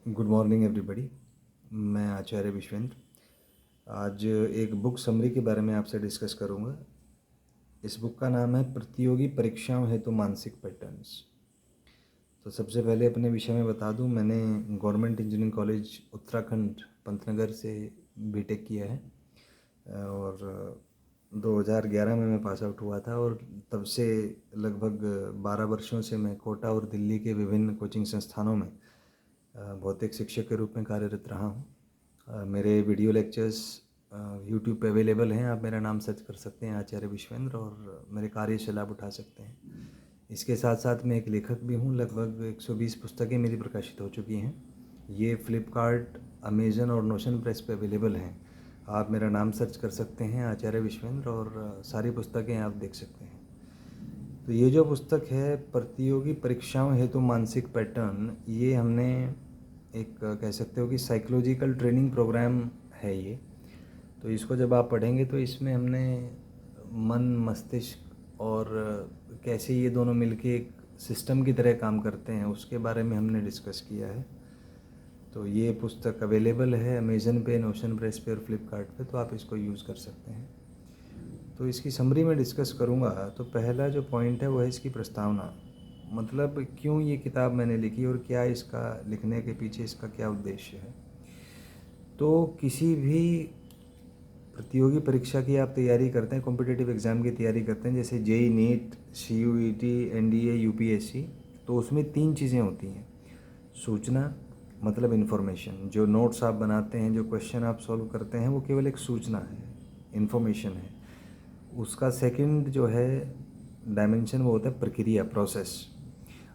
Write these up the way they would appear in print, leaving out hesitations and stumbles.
Good morning everybody. मैं आचार्य विश्वेंद्र आज एक बुक समरी के बारे में आपसे डिस्कस करूंगा। इस बुक का नाम है प्रतियोगी परीक्षाओं हेतु मानसिक पैटर्न्स। तो सबसे पहले अपने विषय में बता दूं, मैंने government engineering college Uttarakhand Pantnagar से बीटेक किया है और 2011 में मैं पास आउट हुआ था और तब से लगभग 12 वर्षों से मैं कोटा और दिल्ली के विभिन्न कोचिंग संस्थानों में भौतिक शिक्षक के रूप में कार्यरत रहा हूँ। मेरे वीडियो लेक्चर्स यूट्यूब पे अवेलेबल हैं। आप मेरा नाम सर्च कर सकते हैं आचार्य विश्वेंद्र और मेरे कार्य से लाभ उठा सकते हैं। इसके साथ साथ मैं एक लेखक भी हूँ। लगभग 120 पुस्तकें मेरी प्रकाशित हो चुकी हैं। ये फ्लिपकार्ट, अमेज़न और नोशन प्रेस पे अवेलेबल हैं। आप मेरा नाम सर्च कर सकते हैं आचार्य विश्वेंद्र और सारी पुस्तकें आप देख सकते हैं। तो ये जो पुस्तक है प्रतियोगी परीक्षाओं हेतु मानसिक पैटर्न, ये हमने एक कह सकते हो कि साइकोलॉजिकल ट्रेनिंग प्रोग्राम है ये। तो इसको जब आप पढ़ेंगे तो इसमें हमने मन, मस्तिष्क और कैसे ये दोनों मिलके एक सिस्टम की तरह काम करते हैं उसके बारे में हमने डिस्कस किया है। तो ये पुस्तक अवेलेबल है अमेज़न पे, नोशन प्रेस पे और फ्लिपकार्ट पे, तो आप इसको यूज़ कर सकते हैं। तो इसकी समरी में डिस्कस करूँगा। तो पहला जो पॉइंट है वो है इसकी प्रस्तावना, मतलब क्यों ये किताब मैंने लिखी और क्या इसका लिखने के पीछे इसका क्या उद्देश्य है। तो किसी भी प्रतियोगी परीक्षा की आप तैयारी करते हैं, कॉम्पिटिटिव एग्ज़ाम की तैयारी करते हैं, जैसे JEE NEET, CUET, NDA, UPSC, तो उसमें 3 चीज़ें होती हैं। सूचना मतलब इन्फॉर्मेशन, जो नोट्स आप बनाते हैं, जो क्वेश्चन आप सॉल्व करते हैं, वो केवल एक सूचना है, इन्फॉर्मेशन है। उसका सेकंड जो है डायमेंशन वो होता है प्रक्रिया, प्रोसेस।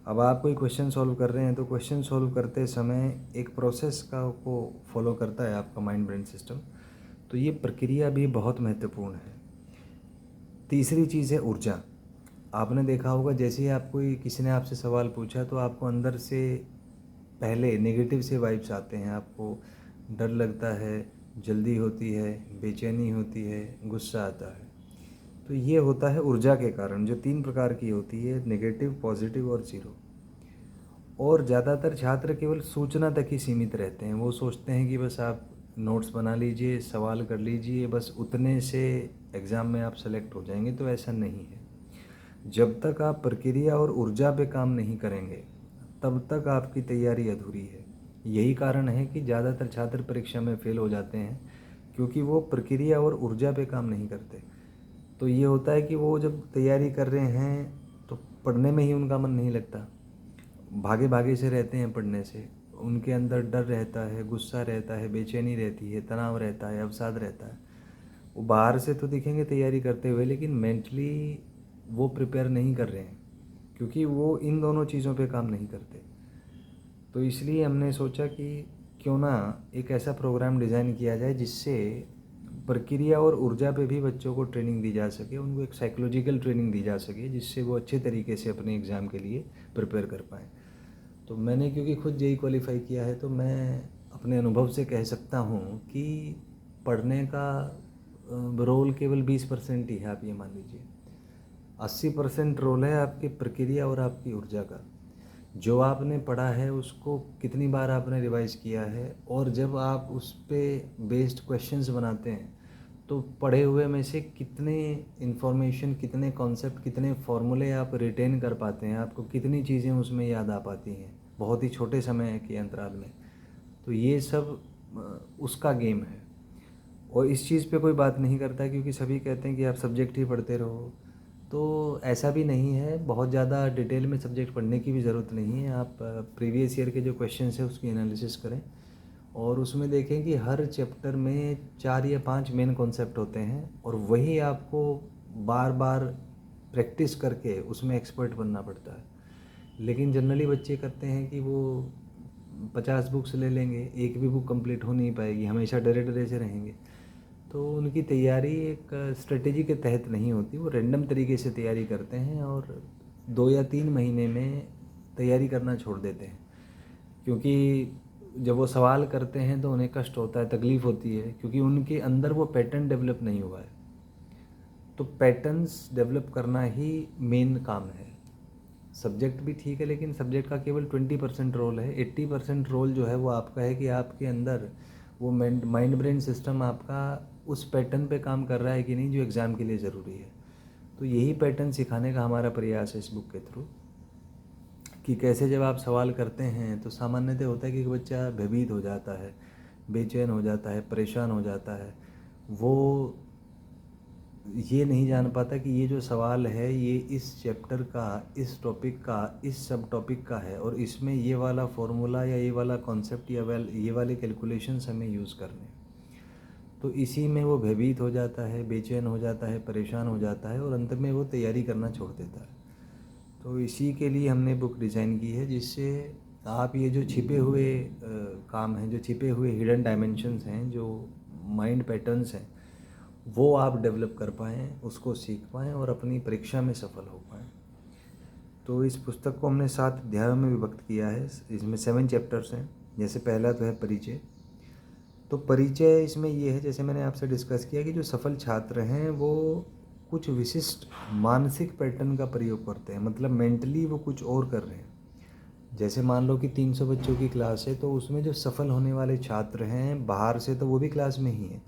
अब आप कोई क्वेश्चन सॉल्व कर रहे हैं तो क्वेश्चन सॉल्व करते समय एक प्रोसेस का को फॉलो करता है आपका माइंड ब्रेन सिस्टम। तो ये प्रक्रिया भी बहुत महत्वपूर्ण है। तीसरी चीज़ है ऊर्जा। आपने देखा होगा जैसे ही आप कोई किसी ने आपसे सवाल पूछा तो आपको अंदर से पहले नेगेटिव से वाइब्स आते हैं। आपको डर लगता है, जल्दी होती है, बेचैनी होती है, गुस्सा आता है। तो ये होता है ऊर्जा के कारण, जो 3 प्रकार की होती है, नेगेटिव, पॉजिटिव और ज़ीरो। और ज़्यादातर छात्र केवल सूचना तक ही सीमित रहते हैं। वो सोचते हैं कि बस आप नोट्स बना लीजिए, सवाल कर लीजिए, बस उतने से एग्ज़ाम में आप सेलेक्ट हो जाएंगे। तो ऐसा नहीं है। जब तक आप प्रक्रिया और ऊर्जा पे काम नहीं करेंगे तब तक आपकी तैयारी अधूरी है। यही कारण है कि ज़्यादातर छात्र परीक्षा में फ़ेल हो जाते हैं, क्योंकि वो प्रक्रिया और ऊर्जा पे काम नहीं करते। तो ये होता है कि वो जब तैयारी कर रहे हैं तो पढ़ने में ही उनका मन नहीं लगता, भागे भागे से रहते हैं पढ़ने से। उनके अंदर डर रहता है, गुस्सा रहता है, बेचैनी रहती है, तनाव रहता है, अवसाद रहता है। वो बाहर से तो दिखेंगे तैयारी करते हुए, लेकिन मेंटली वो प्रिपेयर नहीं कर रहे हैं, क्योंकि वो इन दोनों चीज़ों पे काम नहीं करते। तो इसलिए हमने सोचा कि क्यों ना एक ऐसा प्रोग्राम डिज़ाइन किया जाए जिससे प्रक्रिया और ऊर्जा पे भी बच्चों को ट्रेनिंग दी जा सके, उनको एक साइकोलॉजिकल ट्रेनिंग दी जा सके, जिससे वो अच्छे तरीके से अपने एग्ज़ाम के लिए प्रिपेयर कर पाएँ। तो मैंने क्योंकि खुद जेईई क्वालिफाई किया है, तो मैं अपने अनुभव से कह सकता हूँ कि पढ़ने का रोल केवल 20% ही है। आप ये मान लीजिए 80% रोल है आपकी प्रक्रिया और आपकी ऊर्जा का। जो आपने पढ़ा है उसको कितनी बार आपने रिवाइज किया है, और जब आप उस पे बेस्ड क्वेश्चंस बनाते हैं तो पढ़े हुए में से कितने इन्फॉर्मेशन, कितने कॉन्सेप्ट, कितने फॉर्मूले आप रिटेन कर पाते हैं, आपको कितनी चीज़ें उसमें याद आ पाती हैं बहुत ही छोटे समय के अंतराल में। तो ये सब उसका गेम है। और इस चीज़ पे कोई बात नहीं करता, क्योंकि सभी कहते हैं कि आप सब्जेक्ट ही पढ़ते रहो। तो ऐसा भी नहीं है, बहुत ज़्यादा डिटेल में सब्जेक्ट पढ़ने की भी ज़रूरत नहीं है। आप प्रीवियस ईयर के जो क्वेश्चंस हैं उसकी एनालिसिस करें और उसमें देखें कि हर चैप्टर में 4 या 5 मेन कॉन्सेप्ट होते हैं, और वही आपको बार बार प्रैक्टिस करके उसमें एक्सपर्ट बनना पड़ता है। लेकिन जनरली बच्चे करते हैं कि वो 50 बुक्स ले लेंगे, एक भी बुक कंप्लीट हो नहीं पाएगी, हमेशा डरे डरे से रहेंगे। तो उनकी तैयारी एक स्ट्रेटेजी के तहत नहीं होती, वो रैंडम तरीके से तैयारी करते हैं और 2 या 3 महीने में तैयारी करना छोड़ देते हैं। क्योंकि जब वो सवाल करते हैं तो उन्हें कष्ट होता है, तकलीफ़ होती है, क्योंकि उनके अंदर वो पैटर्न डेवलप नहीं हुआ है। तो पैटर्न्स डेवलप करना ही मेन काम है। सब्जेक्ट भी ठीक है, लेकिन सब्जेक्ट का केवल 20% रोल है। 80% रोल जो है वो आपका है कि आपके अंदर वो माइंड ब्रेन सिस्टम आपका उस पैटर्न पे काम कर रहा है कि नहीं जो एग्ज़ाम के लिए ज़रूरी है। तो यही पैटर्न सिखाने का हमारा प्रयास है इस बुक के थ्रू, कि कैसे जब आप सवाल करते हैं तो सामान्यतः होता है कि बच्चा भयभीत हो जाता है, बेचैन हो जाता है, परेशान हो जाता है। वो ये नहीं जान पाता कि ये जो सवाल है ये इस चैप्टर का, इस टॉपिक का, इस सब टॉपिक का है और इसमें ये वाला फॉर्मूला या ये वाला कॉन्सेप्ट या ये वाले कैलकुलेशंस हमें यूज़ करने हैं। तो इसी में वो भयभीत हो जाता है, बेचैन हो जाता है, परेशान हो जाता है और अंत में वो तैयारी करना छोड़ देता है। तो इसी के लिए हमने बुक डिज़ाइन की है, जिससे आप ये जो छिपे हुए काम हैं, जो छिपे हुए हिडन डायमेंशंस हैं, जो माइंड पैटर्न्स हैं, वो आप डेवलप कर पाएँ, उसको सीख पाएँ और अपनी परीक्षा में सफल हो पाएँ। तो इस पुस्तक को हमने 7 अध्यायों में विभक्त किया है। इसमें 7 चैप्टर्स हैं। जैसे पहला तो है परिचय। तो परिचय इसमें ये है, जैसे मैंने आपसे डिस्कस किया, कि जो सफल छात्र हैं वो कुछ विशिष्ट मानसिक पैटर्न का प्रयोग करते हैं, मतलब मेंटली वो कुछ और कर रहे हैं। जैसे मान लो कि 300 बच्चों की क्लास है, तो उसमें जो सफल होने वाले छात्र हैं बाहर से तो वो भी क्लास में ही हैं,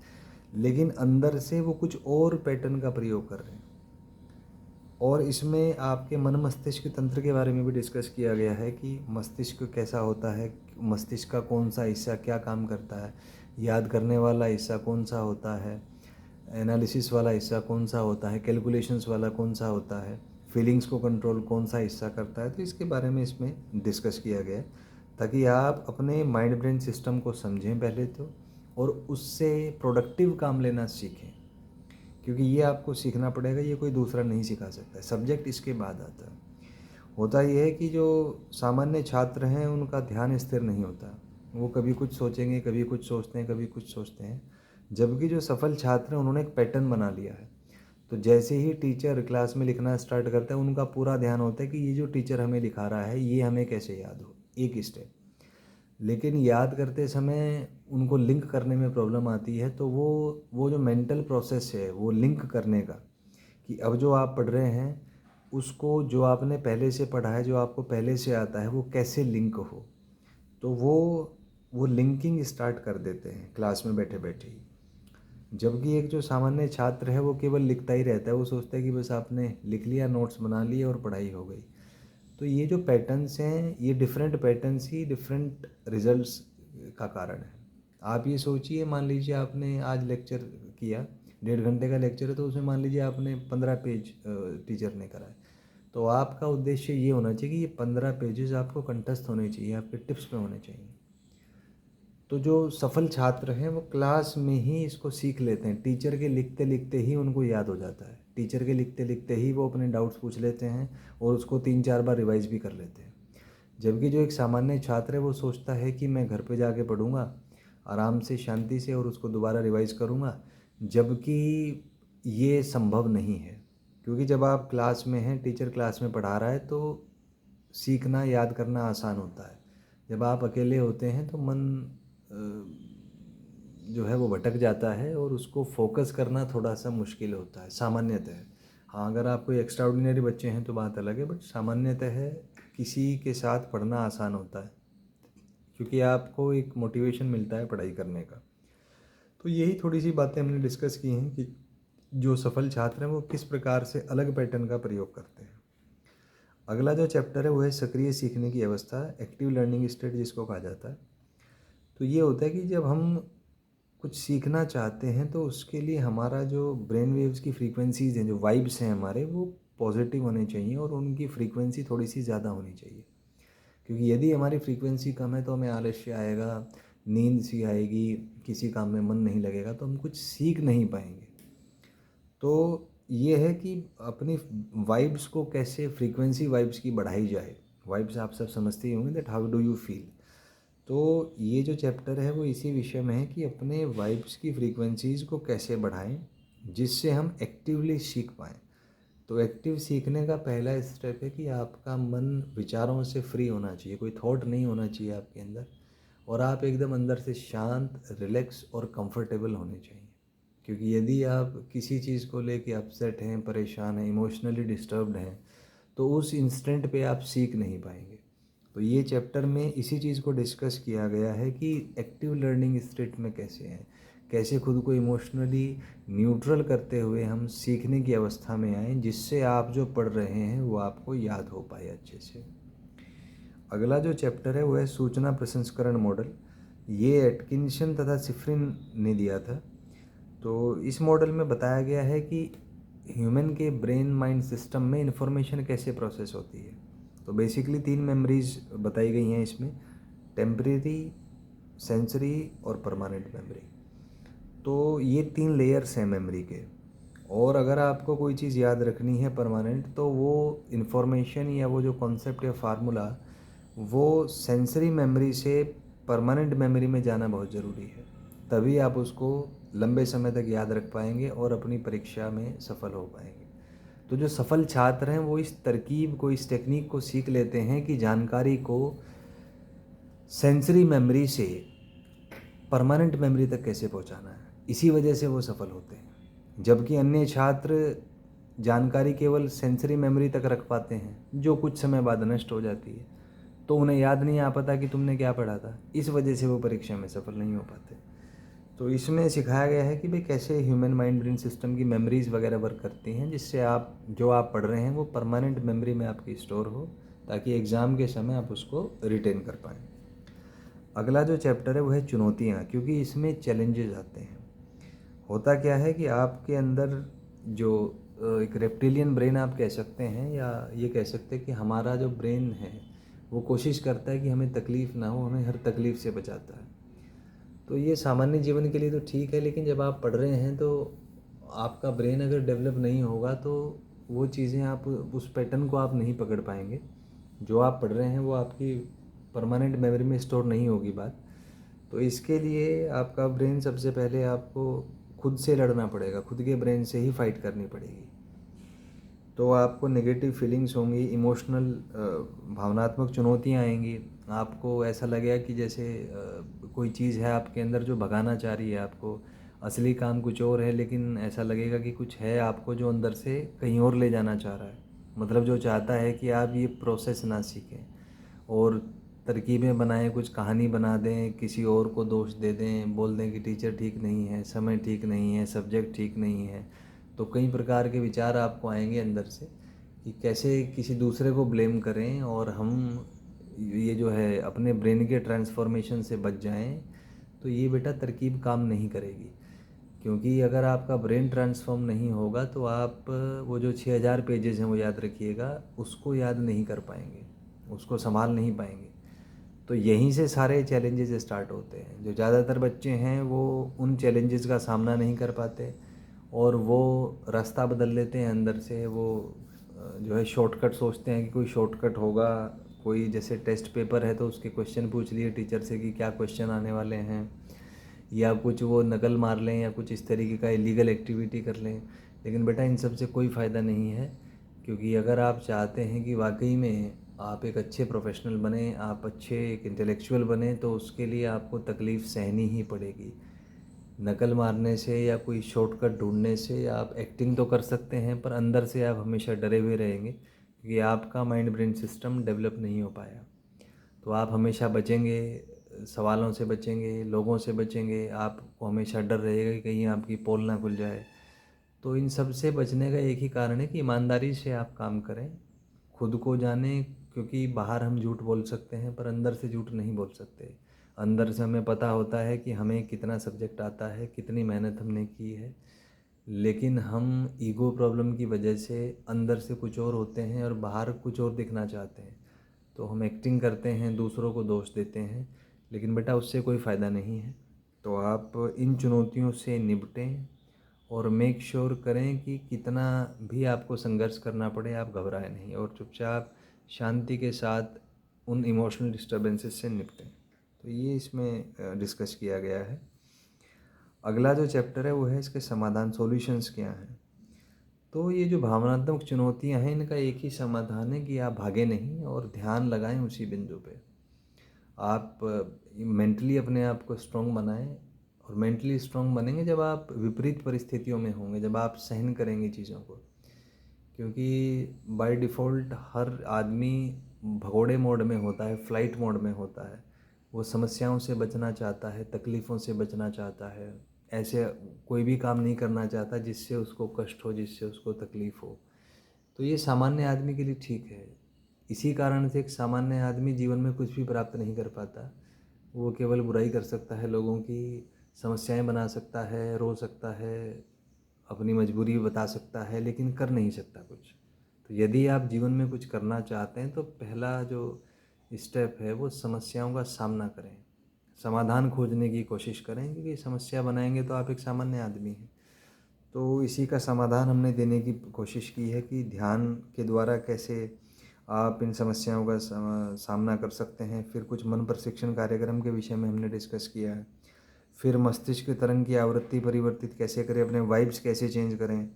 लेकिन अंदर से वो कुछ और पैटर्न का प्रयोग कर रहे हैं। और इसमें आपके मन मस्तिष्क तंत्र के बारे में भी डिस्कस किया गया है कि मस्तिष्क कैसा होता है, मस्तिष्क का कौन सा हिस्सा क्या काम करता है, याद करने वाला हिस्सा कौन सा होता है, एनालिसिस वाला हिस्सा कौन सा होता है, कैलकुलेशंस वाला कौन सा होता है, फीलिंग्स को कंट्रोल कौन सा हिस्सा करता है। तो इसके बारे में इसमें डिस्कस किया गया है, ताकि आप अपने माइंड ब्रेन सिस्टम को समझें पहले तो, और उससे प्रोडक्टिव काम लेना सीखें, क्योंकि ये आपको सीखना पड़ेगा, ये कोई दूसरा नहीं सिखा सकता है। सब्जेक्ट इसके बाद आता है। होता ये है कि जो सामान्य छात्र हैं उनका ध्यान स्थिर नहीं होता, वो कभी कुछ सोचेंगे, कभी कुछ सोचते हैं, कभी कुछ सोचते हैं। जबकि जो सफल छात्र हैं उन्होंने एक पैटर्न बना लिया है। तो जैसे ही टीचर क्लास में लिखना स्टार्ट करता है, उनका पूरा ध्यान होता है कि ये जो टीचर हमें लिखा रहा है ये हमें कैसे याद हो, एक स्टेप। लेकिन याद करते समय उनको लिंक करने में प्रॉब्लम आती है। तो वो जो मेंटल प्रोसेस है वो लिंक करने का, कि अब जो आप पढ़ रहे हैं उसको जो आपने पहले से पढ़ा है, जो आपको पहले से आता है, वो कैसे लिंक हो। तो वो लिंकिंग स्टार्ट कर देते हैं क्लास में बैठे बैठे ही। जबकि एक जो सामान्य छात्र है वो केवल लिखता ही रहता है, वो सोचता है कि बस आपने लिख लिया, नोट्स बना लिए और पढ़ाई हो गई। तो ये जो पैटर्न्स हैं, ये डिफरेंट पैटर्न्स ही डिफरेंट रिजल्ट्स का कारण है। आप ये सोचिए, मान लीजिए आपने आज लेक्चर किया, 1.5 घंटे का लेक्चर है, तो उसमें मान लीजिए आपने 15 पेज टीचर ने कराए। तो आपका उद्देश्य ये होना चाहिए कि ये 15 पेजेस आपको कंठस्थ होने चाहिए, आपके टिप्स में होने चाहिए। तो जो सफल छात्र हैं वो क्लास में ही इसको सीख लेते हैं, टीचर के लिखते लिखते ही उनको याद हो जाता है। टीचर के लिखते लिखते ही वो अपने डाउट्स पूछ लेते हैं और उसको 3-4 बार रिवाइज भी कर लेते हैं। जबकि जो एक सामान्य छात्र है वो सोचता है कि मैं घर पे जाके पढ़ूंगा आराम से, शांति से, और उसको दोबारा रिवाइज करूंगा। जबकि ये संभव नहीं है, क्योंकि जब आप क्लास में हैं, टीचर क्लास में पढ़ा रहा है, तो सीखना, याद करना आसान होता है। जब आप अकेले होते हैं तो मन जो है वो भटक जाता है और उसको फोकस करना थोड़ा सा मुश्किल होता है सामान्यतः। हाँ, अगर आप कोई एक्स्ट्रा ऑर्डिनरी बच्चे हैं तो बात अलग है, बट सामान्यतः किसी के साथ पढ़ना आसान होता है, क्योंकि आपको एक मोटिवेशन मिलता है पढ़ाई करने का। तो यही थोड़ी सी बातें हमने डिस्कस की हैं कि जो सफल छात्र हैं वो किस प्रकार से अलग पैटर्न का प्रयोग करते हैं। अगला जो चैप्टर है वो है सक्रिय सीखने की अवस्था, एक्टिव लर्निंग स्टेट जिसको कहा जाता है। तो ये होता है कि जब हम कुछ सीखना चाहते हैं तो उसके लिए हमारा जो ब्रेन वेव्स की फ्रीक्वेंसीज़ हैं, जो वाइब्स हैं हमारे, वो पॉजिटिव होने चाहिए और उनकी फ्रीक्वेंसी थोड़ी सी ज़्यादा होनी चाहिए। क्योंकि यदि हमारी फ्रीक्वेंसी कम है तो हमें आलस्य आएगा, नींद सी आएगी, किसी काम में मन नहीं लगेगा, तो हम कुछ सीख नहीं पाएंगे। तो ये है कि अपनी वाइब्स को कैसे, फ्रीक्वेंसी वाइब्स की बढ़ाई जाए। वाइब्स आप सब समझते ही होंगे, that how do you feel. तो ये जो चैप्टर है वो इसी विषय में है कि अपने वाइब्स की फ्रीक्वेंसीज़ को कैसे बढ़ाएं, जिससे हम एक्टिवली सीख पाएँ। तो एक्टिव सीखने का पहला स्टेप है कि आपका मन विचारों से फ्री होना चाहिए, कोई थॉट नहीं होना चाहिए आपके अंदर, और आप एकदम अंदर से शांत, रिलैक्स और कंफर्टेबल होने चाहिए। क्योंकि यदि आप किसी चीज़ को लेके अपसेट हैं, परेशान हैं, इमोशनली डिस्टर्ब्ड हैं, तो उस इंस्टेंट पे आप सीख नहीं पाएंगे। तो ये चैप्टर में इसी चीज़ को डिस्कस किया गया है कि एक्टिव लर्निंग स्टेट में कैसे हैं, कैसे खुद को इमोशनली न्यूट्रल करते हुए हम सीखने की अवस्था में आएँ, जिससे आप जो पढ़ रहे हैं वो आपको याद हो पाए अच्छे से। अगला जो चैप्टर है वो है सूचना प्रसंस्करण मॉडल। ये एटकिंसन तथा सिफ्रिन ने दिया था। तो इस मॉडल में बताया गया है कि ह्यूमन के ब्रेन माइंड सिस्टम में इंफॉर्मेशन कैसे प्रोसेस होती है। तो बेसिकली 3 मेमोरीज बताई गई हैं इसमें, टेम्परेरी, सेंसरी और परमानेंट मेमोरी। तो ये 3 लेयर्स हैं मेमोरी के। और अगर आपको कोई चीज़ याद रखनी है परमानेंट, तो वो इन्फॉर्मेशन या वो जो कॉन्सेप्ट या फार्मूला वो सेंसरी मेमोरी से परमानेंट मेमोरी में जाना बहुत ज़रूरी है। तभी आप उसको लंबे समय तक याद रख पाएंगे और अपनी परीक्षा में सफल हो पाएंगे। तो जो सफल छात्र हैं वो इस तरकीब को, इस टेक्निक को सीख लेते हैं कि जानकारी को सेंसरी मेमोरी से परमानेंट मेमोरी तक कैसे पहुंचाना है। इसी वजह से वो सफल होते हैं। जबकि अन्य छात्र जानकारी केवल सेंसरी मेमोरी तक रख पाते हैं, जो कुछ समय बाद नष्ट हो जाती है, तो उन्हें याद नहीं आ पाता कि तुमने क्या पढ़ा था। इस वजह से वो परीक्षा में सफल नहीं हो पाते। तो इसमें सिखाया गया है कि भाई कैसे ह्यूमन माइंड ब्रेन सिस्टम की मेमोरीज वगैरह वर्क करती हैं, जिससे आप जो आप पढ़ रहे हैं वो परमानेंट मेमोरी में आपकी स्टोर हो, ताकि एग्ज़ाम के समय आप उसको रिटेन कर पाएँ। अगला जो चैप्टर है वो है चुनौतियाँ, क्योंकि इसमें चैलेंजेस आते हैं। होता क्या है कि आपके अंदर जो एक रेप्टिलियन ब्रेन आप कह सकते हैं, या ये कह सकते हैं कि हमारा जो ब्रेन है वो कोशिश करता है कि हमें तकलीफ़ ना हो, हमें हर तकलीफ़ से बचाता है। तो ये सामान्य जीवन के लिए तो ठीक है, लेकिन जब आप पढ़ रहे हैं तो आपका ब्रेन अगर डेवलप नहीं होगा तो वो चीज़ें आप उस पैटर्न को आप नहीं पकड़ पाएंगे। जो आप पढ़ रहे हैं वो आपकी परमानेंट मेमोरी में स्टोर नहीं होगी बात। तो इसके लिए आपका ब्रेन सबसे पहले आपको खुद से लड़ना पड़ेगा, खुद के ब्रेन से ही फाइट करनी पड़ेगी। तो आपको नेगेटिव फीलिंग्स होंगी, इमोशनल भावनात्मक चुनौतियाँ आएंगी। आपको ऐसा लगेगा कि जैसे कोई चीज़ है आपके अंदर जो भगाना चाह रही है आपको, असली काम कुछ और है, लेकिन ऐसा लगेगा कि कुछ है आपको जो अंदर से कहीं और ले जाना चाह रहा है। मतलब जो चाहता है कि आप ये प्रोसेस ना सीखें और तरकीबें बनाएं, कुछ कहानी बना दें, किसी और को दोष दे दें, बोल दें कि टीचर ठीक नहीं है, समय ठीक नहीं है, सब्जेक्ट ठीक नहीं है। तो कई प्रकार के विचार आपको आएंगे अंदर से कि कैसे किसी दूसरे को ब्लेम करें और हम ये जो है अपने ब्रेन के ट्रांसफॉर्मेशन से बच जाएं। तो ये बेटा तरकीब काम नहीं करेगी, क्योंकि अगर आपका ब्रेन ट्रांसफॉर्म नहीं होगा तो आप वो जो 6000 पेजेस हैं वो याद रखिएगा, उसको याद नहीं कर पाएंगे, उसको संभाल नहीं पाएंगे। तो यहीं से सारे चैलेंजेस स्टार्ट होते हैं। जो ज़्यादातर बच्चे हैं वो उन चैलेंजेस का सामना नहीं कर पाते और वो रास्ता बदल लेते हैं अंदर से। वो जो है शॉर्टकट सोचते हैं कि कोई शॉर्टकट होगा, कोई जैसे टेस्ट पेपर है तो उसके क्वेश्चन पूछ लिए टीचर से कि क्या क्वेश्चन आने वाले हैं, या कुछ वो नकल मार लें या कुछ इस तरीके का इलीगल एक्टिविटी कर लें। लेकिन बेटा इन सब से कोई फ़ायदा नहीं है, क्योंकि अगर आप चाहते हैं कि वाकई में आप एक अच्छे प्रोफेशनल बने, आप अच्छे एक इंटेलेक्चुअल बने, तो उसके लिए आपको तकलीफ़ सहनी ही पड़ेगी। नकल मारने से या कोई शॉर्टकट ढूंढने से आप एक्टिंग तो कर सकते हैं, पर अंदर से आप हमेशा डरे हुए रहेंगे, क्योंकि आपका माइंड ब्रेन सिस्टम डेवलप नहीं हो पाया। तो आप हमेशा बचेंगे, सवालों से बचेंगे, लोगों से बचेंगे, आपको हमेशा डर रहेगा कि कहीं आपकी पोल ना खुल जाए। तो इन सब से बचने का एक ही कारण है कि ईमानदारी से आप काम करें, खुद को जानें, क्योंकि बाहर हम झूठ बोल सकते हैं पर अंदर से झूठ नहीं बोल सकते। अंदर से हमें पता होता है कि हमें कितना सब्जेक्ट आता है, कितनी मेहनत हमने की है, लेकिन हम ईगो प्रॉब्लम की वजह से अंदर से कुछ और होते हैं और बाहर कुछ और दिखना चाहते हैं। तो हम एक्टिंग करते हैं, दूसरों को दोष देते हैं, लेकिन बेटा उससे कोई फ़ायदा नहीं है। तो आप इन चुनौतियों से निपटें और मेक श्योर करें कि कितना भी आपको संघर्ष करना पड़े आप घबराएं नहीं और चुपचाप शांति के साथ उन इमोशनल डिस्टर्बेंसेस से निपटें। तो ये इसमें डिस्कस किया गया है। अगला जो चैप्टर है वो है इसके समाधान, सॉल्यूशंस क्या हैं। तो ये जो भावनात्मक चुनौतियां हैं इनका एक ही समाधान है कि आप भागे नहीं और ध्यान लगाएं उसी बिंदु पे। आप मेंटली अपने आप को स्ट्रॉन्ग बनाएं, और मेंटली स्ट्रॉन्ग बनेंगे जब आप विपरीत परिस्थितियों में होंगे, जब आप सहन करेंगे चीज़ों को। क्योंकि बाय डिफ़ॉल्ट हर आदमी भगोड़े मोड में होता है, फ़्लाइट मोड में होता है। वो समस्याओं से बचना चाहता है, तकलीफ़ों से बचना चाहता है, ऐसे कोई भी काम नहीं करना चाहता जिससे उसको कष्ट हो, जिससे उसको तकलीफ़ हो। तो ये सामान्य आदमी के लिए ठीक है। इसी कारण से एक सामान्य आदमी जीवन में कुछ भी प्राप्त नहीं कर पाता। वो केवल बुराई कर सकता है लोगों की, समस्याएं बना सकता है, रो सकता है, अपनी मजबूरी बता सकता है, लेकिन कर नहीं सकता कुछ। तो यदि आप जीवन में कुछ करना चाहते हैं तो पहला जो स्टेप है वो समस्याओं का सामना करें, समाधान खोजने की कोशिश करें, क्योंकि समस्या बनाएंगे तो आप एक सामान्य आदमी हैं। तो इसी का समाधान हमने देने की कोशिश की है कि ध्यान के द्वारा कैसे आप इन समस्याओं का सामना कर सकते हैं। फिर कुछ मन प्रशिक्षण कार्यक्रम के विषय में हमने डिस्कस किया है। फिर मस्तिष्क तरंग की आवृत्ति परिवर्तित कैसे करें, अपने वाइब्स कैसे चेंज करें।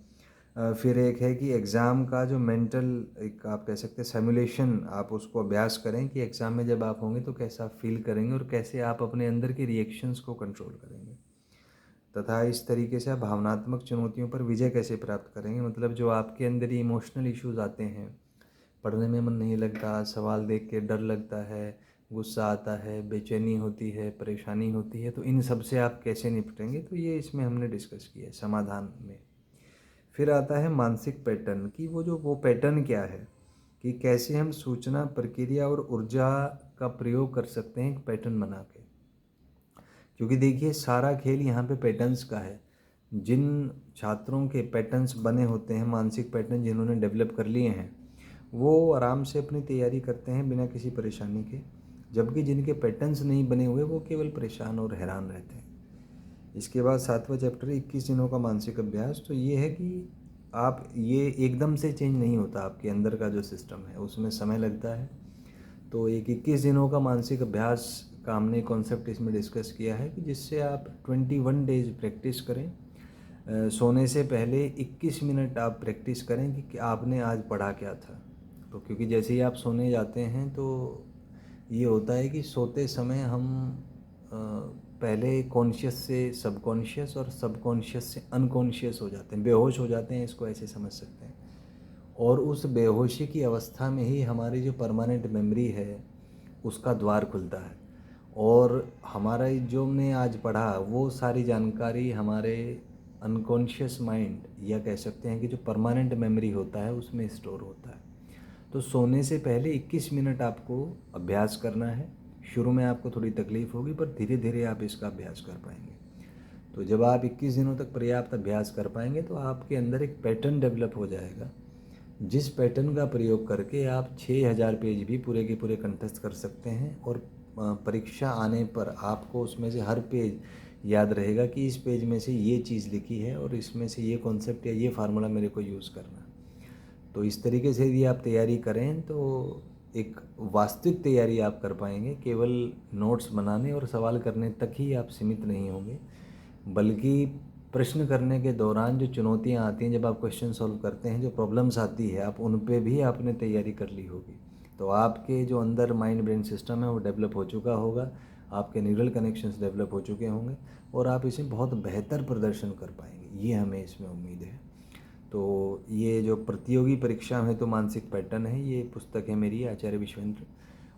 फिर एक है कि एग्ज़ाम का जो मेंटल, एक आप कह सकते हैं सिमुलेशन, आप उसको अभ्यास करें कि एग्ज़ाम में जब आप होंगे तो कैसा फील करेंगे और कैसे आप अपने अंदर के रिएक्शंस को कंट्रोल करेंगे, तथा इस तरीके से आप भावनात्मक चुनौतियों पर विजय कैसे प्राप्त करेंगे। मतलब जो आपके अंदर इमोशनल इश्यूज़ आते हैं, पढ़ने में मन नहीं लगता, सवाल देख के डर लगता है, गुस्सा आता है, बेचैनी होती है, परेशानी होती है, तो इन सब से आप कैसे निपटेंगे, तो ये इसमें हमने डिस्कस किया है समाधान में। फिर आता है मानसिक पैटर्न, कि वो पैटर्न क्या है, कि कैसे हम सूचना प्रक्रिया और ऊर्जा का प्रयोग कर सकते हैं एक पैटर्न बना के। क्योंकि देखिए सारा खेल यहाँ पे पैटर्न्स का है। जिन छात्रों के पैटर्न्स बने होते हैं, मानसिक पैटर्न जिन्होंने डेवलप कर लिए हैं, वो आराम से अपनी तैयारी करते हैं बिना किसी परेशानी के। जबकि जिनके पैटर्न्स नहीं बने हुए वो केवल परेशान और हैरान रहते हैं। इसके बाद 7वां चैप्टर 21 दिनों का मानसिक अभ्यास। तो ये है कि आप ये एकदम से चेंज नहीं होता, आपके अंदर का जो सिस्टम है उसमें समय लगता है। तो एक 21 दिनों का मानसिक अभ्यास का हमने कॉन्सेप्ट इसमें डिस्कस किया है, कि जिससे आप 21 डेज प्रैक्टिस करें। सोने से पहले 21 मिनट आप प्रैक्टिस करें कि आपने आज पढ़ा क्या था। तो क्योंकि जैसे ही आप सोने जाते हैं तो ये होता है कि सोते समय हम पहले कॉन्शियस से सबकॉन्शियस और सबकॉन्शियस से अनकॉन्शियस हो जाते हैं, बेहोश हो जाते हैं, इसको ऐसे समझ सकते हैं। और उस बेहोशी की अवस्था में ही हमारी जो परमानेंट मेमोरी है उसका द्वार खुलता है, और हमारा जो हमने आज पढ़ा वो सारी जानकारी हमारे अनकॉन्शियस माइंड, या कह सकते हैं कि जो परमानेंट मेमोरी होता है उसमें स्टोर होता है। तो सोने से पहले 21 मिनट आपको अभ्यास करना है। शुरू में आपको थोड़ी तकलीफ़ होगी, पर धीरे धीरे आप इसका अभ्यास कर पाएंगे। तो जब आप 21 दिनों तक पर्याप्त अभ्यास कर पाएंगे तो आपके अंदर एक पैटर्न डेवलप हो जाएगा, जिस पैटर्न का प्रयोग करके आप 6000 पेज भी पूरे के पूरे कंठस्थ कर सकते हैं। और परीक्षा आने पर आपको उसमें से हर पेज याद रहेगा कि इस पेज में से ये चीज़ लिखी है और इसमें से ये कॉन्सेप्ट या ये फार्मूला मेरे को यूज़ करना है। तो इस तरीके से यदि आप तैयारी करें तो एक वास्तविक तैयारी आप कर पाएंगे। केवल नोट्स बनाने और सवाल करने तक ही आप सीमित नहीं होंगे, बल्कि प्रश्न करने के दौरान जो चुनौतियां आती हैं, जब आप क्वेश्चन सॉल्व करते हैं, जो प्रॉब्लम्स आती है, आप उन पे भी आपने तैयारी कर ली होगी। तो आपके जो अंदर माइंड ब्रेन सिस्टम है वो डेवलप हो चुका होगा, आपके न्यूरल कनेक्शंस डेवलप हो चुके होंगे, और आप इसमें बहुत बेहतर प्रदर्शन कर पाएंगे, ये हमें इसमें उम्मीद है। तो ये जो प्रतियोगी परीक्षा में तो मानसिक पैटर्न है, ये पुस्तक है मेरी, आचार्य विश्वेंद्र,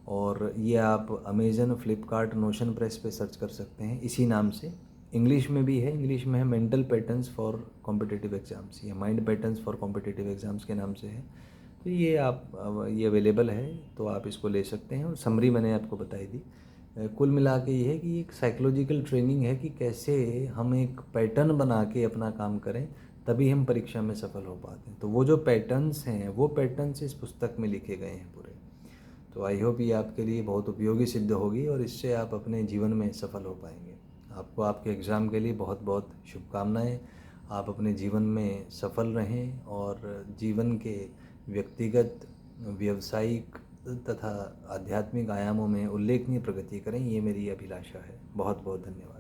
और ये आप अमेज़न, फ्लिपकार्ट, नोशन प्रेस पे सर्च कर सकते हैं इसी नाम से। इंग्लिश में भी है, इंग्लिश में है mental patterns for competitive exams, या mind patterns for competitive exams के नाम से है। तो ये आप ये अवेलेबल है, तो आप इसको ले सकते हैं। और समरी मैंने आपको बताई दी। कुल मिला के ये है कि एक साइकोलॉजिकल ट्रेनिंग है कि कैसे हम एक पैटर्न बना के अपना काम करें, तभी हम परीक्षा में सफल हो पाते हैं। तो वो जो पैटर्न्स हैं वो पैटर्न्स इस पुस्तक में लिखे गए हैं पूरे। तो आई होप ये आपके लिए बहुत उपयोगी सिद्ध होगी और इससे आप अपने जीवन में सफल हो पाएंगे। आपको आपके एग्ज़ाम के लिए बहुत बहुत शुभकामनाएं। आप अपने जीवन में सफल रहें और जीवन के व्यक्तिगत, व्यावसायिक तथा आध्यात्मिक आयामों में उल्लेखनीय प्रगति करें, ये मेरी अभिलाषा है। बहुत बहुत धन्यवाद।